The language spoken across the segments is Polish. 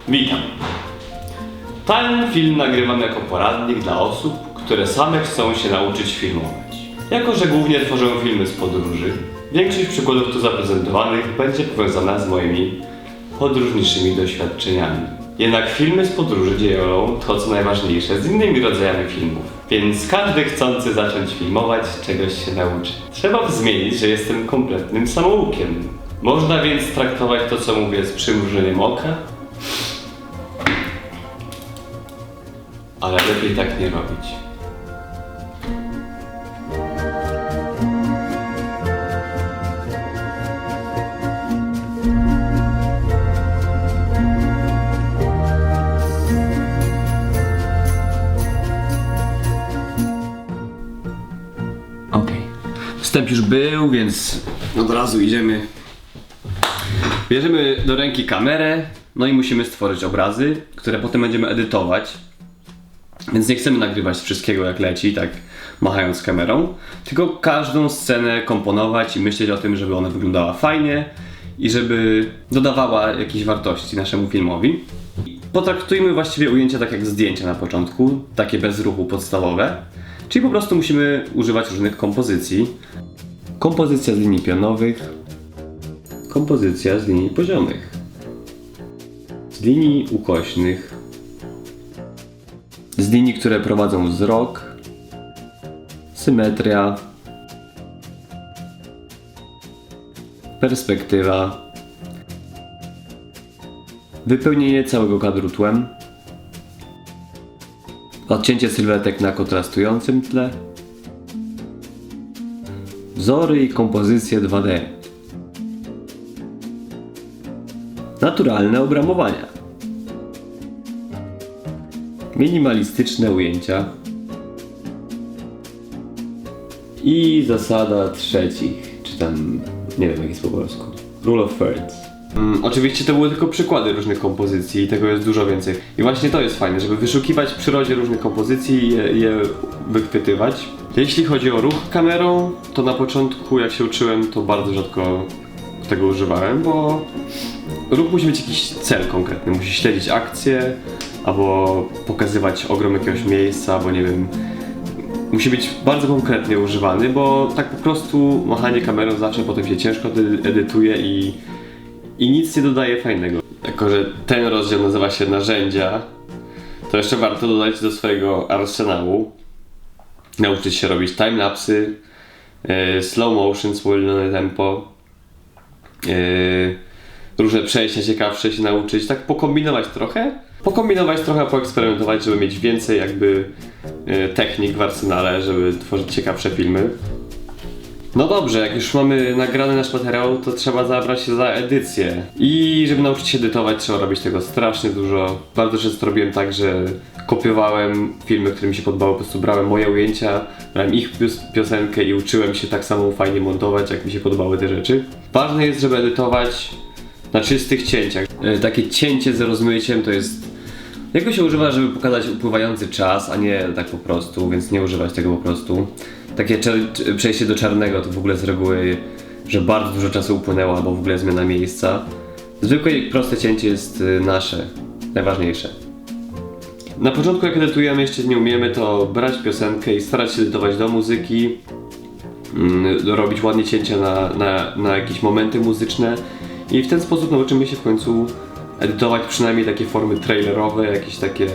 Witam. Ten film nagrywam jako poradnik dla osób, które same chcą się nauczyć filmować. Jako że głównie tworzę filmy z podróży, większość przykładów tu zaprezentowanych będzie powiązana z moimi podróżniczymi doświadczeniami. Jednak filmy z podróży dzielą to, co najważniejsze, z innymi rodzajami filmów. Więc każdy chcący zacząć filmować czegoś się nauczy. Trzeba zmienić, że jestem kompletnym samoukiem. Można więc traktować to, co mówię, z przymrużeniem oka, ale lepiej tak nie robić. Okej. Wstęp już był, więc od razu idziemy. Bierzemy do ręki kamerę, no i musimy stworzyć obrazy, które potem będziemy edytować. Więc nie chcemy nagrywać wszystkiego jak leci, tak machając kamerą, tylko każdą scenę komponować i myśleć o tym, żeby ona wyglądała fajnie i żeby dodawała jakieś wartości naszemu filmowi. Potraktujmy właściwie ujęcia tak jak zdjęcia na początku, takie bez ruchu podstawowe. Czyli po prostu musimy używać różnych kompozycji. Kompozycja z linii pionowych, kompozycja z linii poziomych, z linii ukośnych, z linii, które prowadzą wzrok, symetria, perspektywa, wypełnienie całego kadru tłem, odcięcie sylwetek na kontrastującym tle, wzory i kompozycje 2D, naturalne obramowania, minimalistyczne ujęcia i zasada trzecich, czy tam nie wiem jak jest po polsku, rule of thirds. Oczywiście to były tylko przykłady różnych kompozycji i tego jest dużo więcej. I właśnie to jest fajne, żeby wyszukiwać w przyrodzie różnych kompozycji i je wychwytywać. Jeśli chodzi o ruch kamerą, to na początku jak się uczyłem, to bardzo rzadko tego używałem, bo ruch musi mieć jakiś cel konkretny, musi śledzić akcję, albo pokazywać ogrom jakiegoś miejsca, albo nie wiem, musi być bardzo konkretnie używany, bo tak po prostu machanie kamerą zawsze potem się ciężko edytuje i nic nie dodaje fajnego. Jako że ten rozdział nazywa się narzędzia, to jeszcze warto dodać do swojego arsenału, nauczyć się robić timelapsy, slow motion, zwolnione tempo, różne przejścia ciekawsze się nauczyć, tak pokombinować trochę, poeksperymentować, żeby mieć więcej jakby technik w arsenale, żeby tworzyć ciekawsze filmy. No dobrze, jak już mamy nagrany nasz materiał, to trzeba zabrać się za edycję. I żeby nauczyć się edytować, trzeba robić tego strasznie dużo. Bardzo często robiłem tak, że kopiowałem filmy, które mi się podobały, po prostu brałem moje ujęcia, brałem ich piosenkę i uczyłem się tak samo fajnie montować, jak mi się podobały te rzeczy. Ważne jest, żeby edytować na czystych cięciach. Takie cięcie z rozmyciem to jest... Jego się używa, żeby pokazać upływający czas, a nie tak po prostu, więc nie używać tego po prostu. Takie przejście do czarnego to w ogóle z reguły, że bardzo dużo czasu upłynęło, albo w ogóle zmiana miejsca. Zwykłe i proste cięcie jest nasze, najważniejsze. Na początku jak edytujemy, jeszcze nie umiemy, to brać piosenkę i starać się edytować do muzyki, robić ładnie cięcia na jakieś momenty muzyczne i w ten sposób nauczymy się w końcu edytować przynajmniej takie formy trailerowe, jakieś takie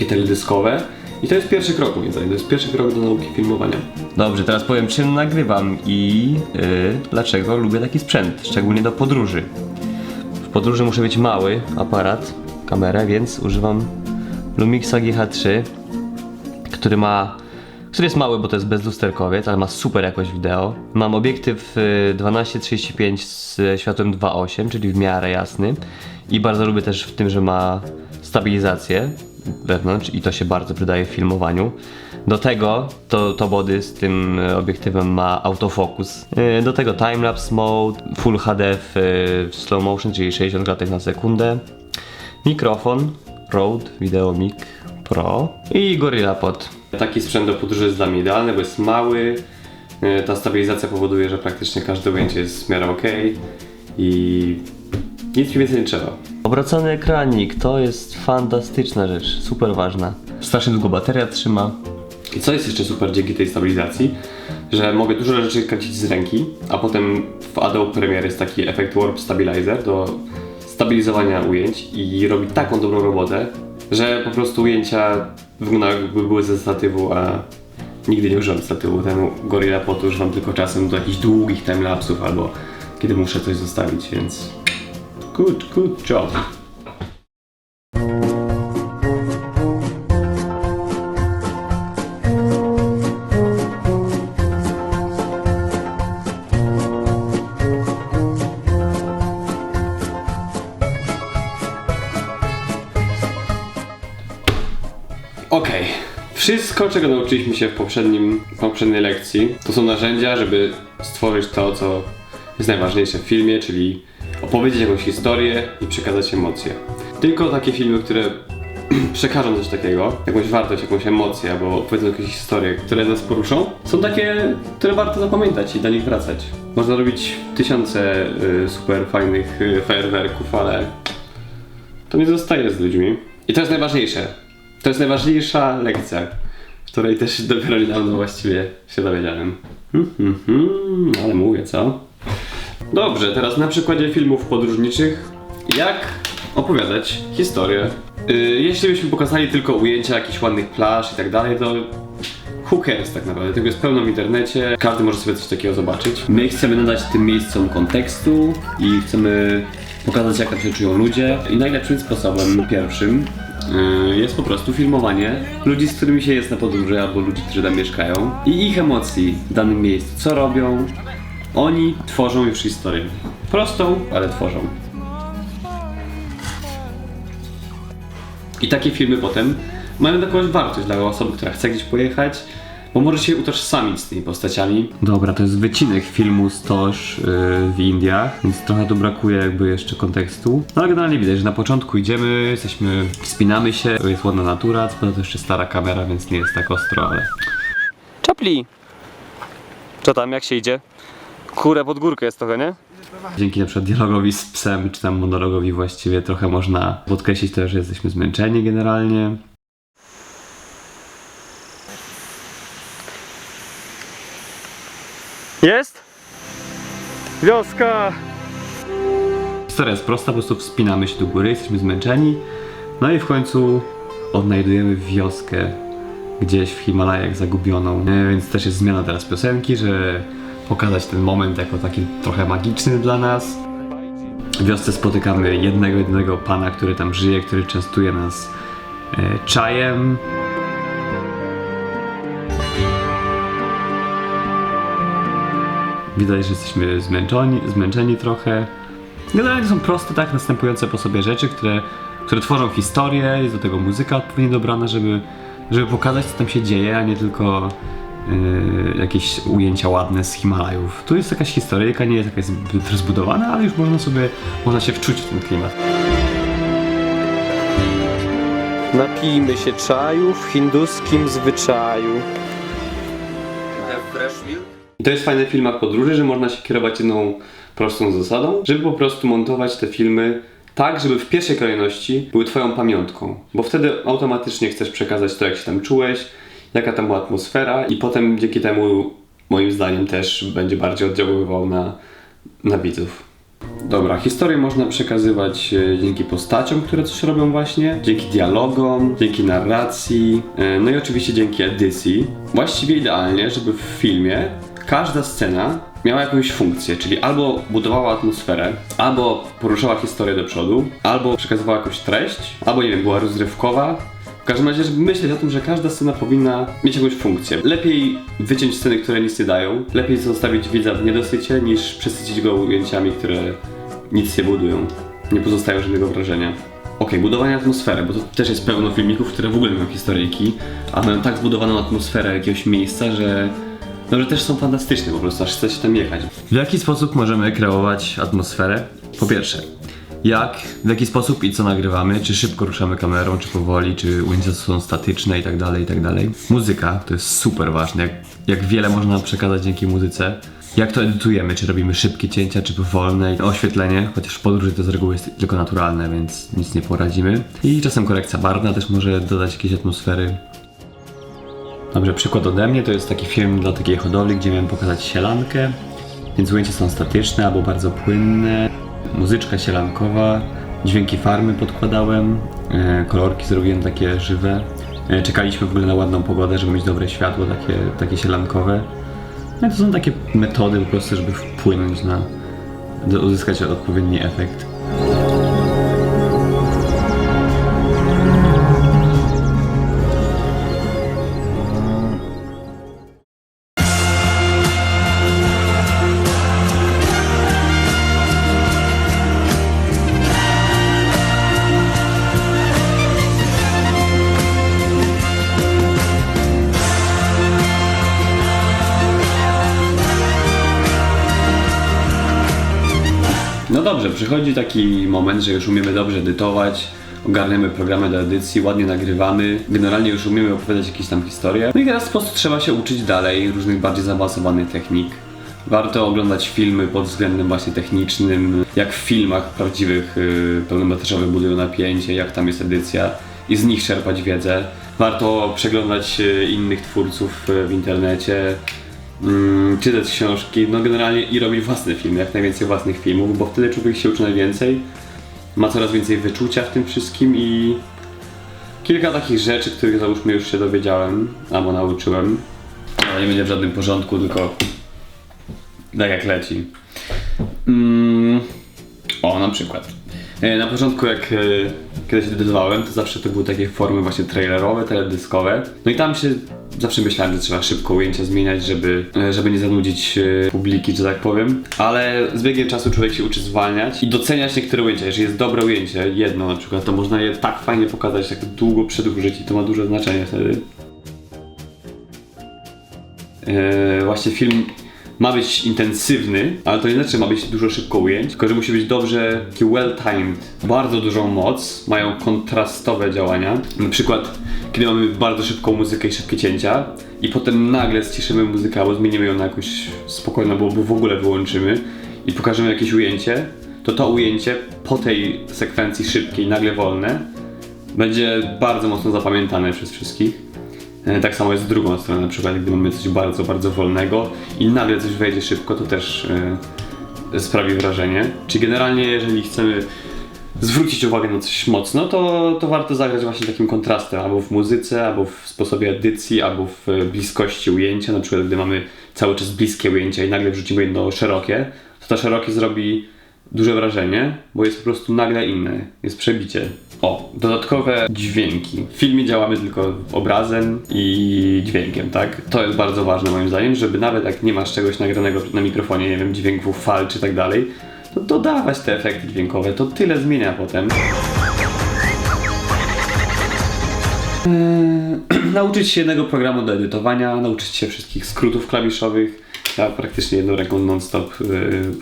teledyskowe. I to jest pierwszy krok, moim zdaniem, to jest pierwszy krok do nauki filmowania. Dobrze, teraz powiem czym nagrywam i dlaczego lubię taki sprzęt, szczególnie do podróży. W podróży muszę mieć mały aparat, kamerę, więc używam Lumixa GH3, który jest mały, bo to jest bezlusterkowiec, ale ma super jakość wideo. Mam obiektyw 12-35 z światłem 2.8, czyli w miarę jasny. I bardzo lubię też w tym, że ma stabilizację wewnątrz i to się bardzo przydaje w filmowaniu. Do tego to body z tym obiektywem ma autofocus. Do tego timelapse mode, full HD w slow motion, czyli 60 klatek na sekundę. Mikrofon Rode VideoMic Pro i GorillaPod. Taki sprzęt do podróży jest dla mnie idealny, bo jest mały. Ta stabilizacja powoduje, że praktycznie każde ujęcie jest w miarę ok i nic mi więcej nie trzeba. Obracany ekranik, to jest fantastyczna rzecz, super ważna. Strasznie długo bateria trzyma. I co jest jeszcze super dzięki tej stabilizacji, że mogę dużo rzeczy kręcić z ręki, a potem w Adobe Premiere jest taki efekt Warp Stabilizer do stabilizowania ujęć i robi taką dobrą robotę, że po prostu ujęcia wyglądają jakby były ze statywu, a nigdy nie używam statywu. Ten Gorilla Pod używam tylko czasem do jakichś długich timelapsów albo kiedy muszę coś zostawić, więc good job. Okej. Wszystko, czego nauczyliśmy się w poprzedniej lekcji, to są narzędzia, żeby stworzyć to, co jest najważniejsze w filmie, czyli opowiedzieć jakąś historię i przekazać emocje. Tylko takie filmy, które przekażą coś takiego, jakąś wartość, jakąś emocję, albo opowiedzą jakieś historie, które nas poruszą, są takie, które warto zapamiętać i do nich wracać. Można robić tysiące super fajnych fajerwerków, ale to nie zostaje z ludźmi. I to jest najważniejsze. To jest najważniejsza lekcja, której też dopiero niedawno właściwie się dowiedziałem. Ale mówię, co? Dobrze, teraz na przykładzie filmów podróżniczych, jak opowiadać historię. Jeśli byśmy pokazali tylko ujęcia jakichś ładnych plaż i tak dalej, to who cares tak naprawdę, tego jest pełno w internecie, każdy może sobie coś takiego zobaczyć. My chcemy nadać tym miejscom kontekstu i chcemy pokazać, jak tam się czują ludzie i najlepszym sposobem, pierwszym, jest po prostu filmowanie ludzi, z którymi się jest na podróży, albo ludzi, którzy tam mieszkają i ich emocji w danym miejscu, co robią. Oni tworzą już historię. Prostą, ale tworzą. I takie filmy potem mają jakąś wartość dla osoby, która chce gdzieś pojechać, bo może się utożsamić z tymi postaciami. Dobra, to jest wycinek filmu z Toż w Indiach, więc trochę tu brakuje jakby jeszcze kontekstu. No ale generalnie widać, że na początku idziemy, wspinamy się, jest ładna natura, co prawda to jeszcze stara kamera, więc nie jest tak ostro, ale... Czapli! Co tam, jak się idzie? Kurę pod górkę jest trochę, nie? Dzięki na przykład dialogowi z psem, czy tam monologowi właściwie trochę można podkreślić to, że jesteśmy zmęczeni generalnie. Jest? Wioska! Historia jest prosta, po prostu wspinamy się do góry, jesteśmy zmęczeni. No i w końcu odnajdujemy wioskę gdzieś w Himalajach zagubioną. Więc też jest zmiana teraz piosenki, że pokazać ten moment jako taki trochę magiczny dla nas. W wiosce spotykamy jednego pana, który tam żyje, który częstuje nas czajem. Widać, że jesteśmy zmęczeni trochę. Generalnie są proste, tak, następujące po sobie rzeczy, które tworzą historię, jest do tego muzyka odpowiednio dobrana, żeby pokazać, co tam się dzieje, a nie tylko jakieś ujęcia ładne z Himalajów. Tu jest jakaś historyjka, nie jest jakaś zbyt rozbudowana, ale już można się wczuć w ten klimat. Napijmy się czaju w hinduskim zwyczaju. I to jest fajne w filmach podróży, że można się kierować jedną prostą zasadą, żeby po prostu montować te filmy tak, żeby w pierwszej kolejności były twoją pamiątką, bo wtedy automatycznie chcesz przekazać to, jak się tam czułeś, jaka tam była atmosfera i potem dzięki temu, moim zdaniem, też będzie bardziej oddziaływał na widzów. Dobra, historię można przekazywać dzięki postaciom, które coś robią właśnie, dzięki dialogom, dzięki narracji, no i oczywiście dzięki edycji. Właściwie idealnie, żeby w filmie każda scena miała jakąś funkcję, czyli albo budowała atmosferę, albo poruszała historię do przodu, albo przekazywała jakąś treść, albo nie wiem, była rozrywkowa. W każdym razie, żeby myśleć o tym, że każda scena powinna mieć jakąś funkcję. Lepiej wyciąć sceny, które nic nie dają, lepiej zostawić widza w niedosycie, niż przesycić go ujęciami, które nic nie budują, nie pozostają żadnego wrażenia. Okej, budowanie atmosfery, bo to też jest pełno filmików, które w ogóle mają historyjki, a mają tak zbudowaną atmosferę jakiegoś miejsca, że też są fantastyczne, po prostu aż chce się tam jechać. W jaki sposób możemy kreować atmosferę? Po pierwsze, w jaki sposób i co nagrywamy, czy szybko ruszamy kamerą, czy powoli, czy ujęcia są statyczne itd. Muzyka to jest super ważne, jak wiele można przekazać dzięki muzyce. Jak to edytujemy? Czy robimy szybkie cięcia, czy powolne? Oświetlenie, chociaż w podróży to z reguły jest tylko naturalne, więc nic nie poradzimy. I czasem korekcja barwna też może dodać jakieś atmosfery. Dobrze, przykład ode mnie to jest taki film dla takiej hodowli, gdzie miałem pokazać sielankę. Więc ujęcia są statyczne albo bardzo płynne. Muzyczka sielankowa, dźwięki farmy podkładałem, kolorki zrobiłem takie żywe. Czekaliśmy w ogóle na ładną pogodę, żeby mieć dobre światło, takie sielankowe. No i to są takie metody po prostu, żeby wpłynąć uzyskać odpowiedni efekt. No dobrze, przychodzi taki moment, że już umiemy dobrze edytować, ogarniamy programy do edycji, ładnie nagrywamy, generalnie już umiemy opowiadać jakieś tam historie. No i teraz po prostu trzeba się uczyć dalej różnych bardziej zaawansowanych technik. Warto oglądać filmy pod względem właśnie technicznym, jak w filmach prawdziwych pełnometrażowych budują napięcie, jak tam jest edycja i z nich czerpać wiedzę. Warto przeglądać innych twórców w internecie, czytać książki, no generalnie i robić własne filmy, jak najwięcej własnych filmów, bo wtedy człowiek się uczy najwięcej, ma coraz więcej wyczucia w tym wszystkim i kilka takich rzeczy, których załóżmy już się dowiedziałem, albo nauczyłem, ale nie będzie w żadnym porządku, tylko tak jak leci. O, na przykład. Na początku jak kiedyś edytowałem, to zawsze to były takie formy właśnie trailerowe, teledyskowe. No i tam się zawsze myślałem, że trzeba szybko ujęcia zmieniać, żeby nie zanudzić publiki, że tak powiem. Ale z biegiem czasu człowiek się uczy zwalniać i doceniać niektóre ujęcia. Jeżeli jest dobre ujęcie, jedno na przykład, to można je tak fajnie pokazać, tak długo przedłużyć i to ma duże znaczenie wtedy. Właśnie film ma być intensywny, ale to nie znaczy, że ma być dużo szybko ujęć, tylko że musi być dobrze, taki well-timed. Bardzo dużą moc, mają kontrastowe działania. Na przykład, kiedy mamy bardzo szybką muzykę i szybkie cięcia i potem nagle ściszymy muzykę albo zmienimy ją na jakąś spokojną, bo w ogóle wyłączymy i pokażemy jakieś ujęcie, to ujęcie po tej sekwencji szybkiej, nagle wolne, będzie bardzo mocno zapamiętane przez wszystkich. Tak samo jest z drugą stroną, na przykład gdy mamy coś bardzo, bardzo wolnego i nagle coś wejdzie szybko, to też sprawi wrażenie. Czyli generalnie, jeżeli chcemy zwrócić uwagę na coś mocno, to warto zagrać właśnie takim kontrastem, albo w muzyce, albo w sposobie edycji, albo w bliskości ujęcia. Na przykład gdy mamy cały czas bliskie ujęcia i nagle wrzucimy jedno szerokie, to szerokie zrobi duże wrażenie, bo jest po prostu nagle inne, jest przebicie. O, dodatkowe dźwięki. W filmie działamy tylko obrazem i dźwiękiem, tak? To jest bardzo ważne moim zdaniem, żeby nawet jak nie masz czegoś nagranego na mikrofonie, nie wiem, dźwięków fal czy tak dalej, to dodawać te efekty dźwiękowe, to tyle zmienia potem. Nauczyć się jednego programu do edytowania, nauczyć się wszystkich skrótów klawiszowych. Ja praktycznie jedną ręką non-stop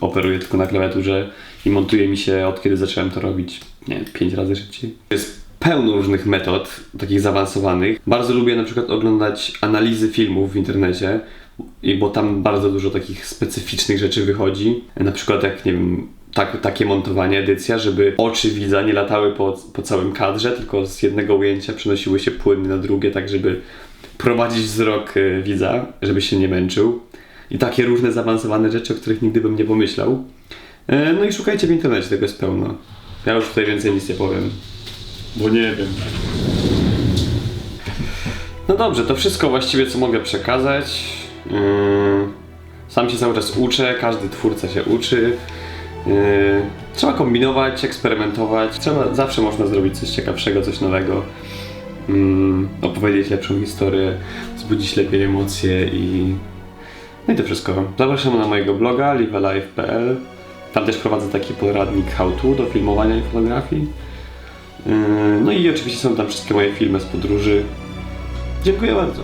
operuję tylko na klawiaturze i montuje mi się od kiedy zacząłem to robić, nie wiem, 5 razy szybciej. Jest pełno różnych metod, takich zaawansowanych. Bardzo lubię na przykład oglądać analizy filmów w internecie, bo tam bardzo dużo takich specyficznych rzeczy wychodzi. Na przykład jak, nie wiem, takie montowanie, edycja, żeby oczy widza nie latały po całym kadrze, tylko z jednego ujęcia przenosiły się płynnie na drugie, tak żeby prowadzić wzrok widza, żeby się nie męczył. I takie różne zaawansowane rzeczy, o których nigdy bym nie pomyślał. No i szukajcie w internecie, tego jest pełno. Ja już tutaj więcej nic nie powiem, bo nie wiem. No dobrze, to wszystko właściwie co mogę przekazać. Sam się cały czas uczę, każdy twórca się uczy. Trzeba kombinować, eksperymentować. Zawsze można zrobić coś ciekawszego, coś nowego. Opowiedzieć lepszą historię, wzbudzić lepiej emocje i... No i to wszystko. Zapraszam na mojego bloga livealive.pl. Tam też prowadzę taki poradnik how to do filmowania i fotografii. No i oczywiście są tam wszystkie moje filmy z podróży. Dziękuję bardzo.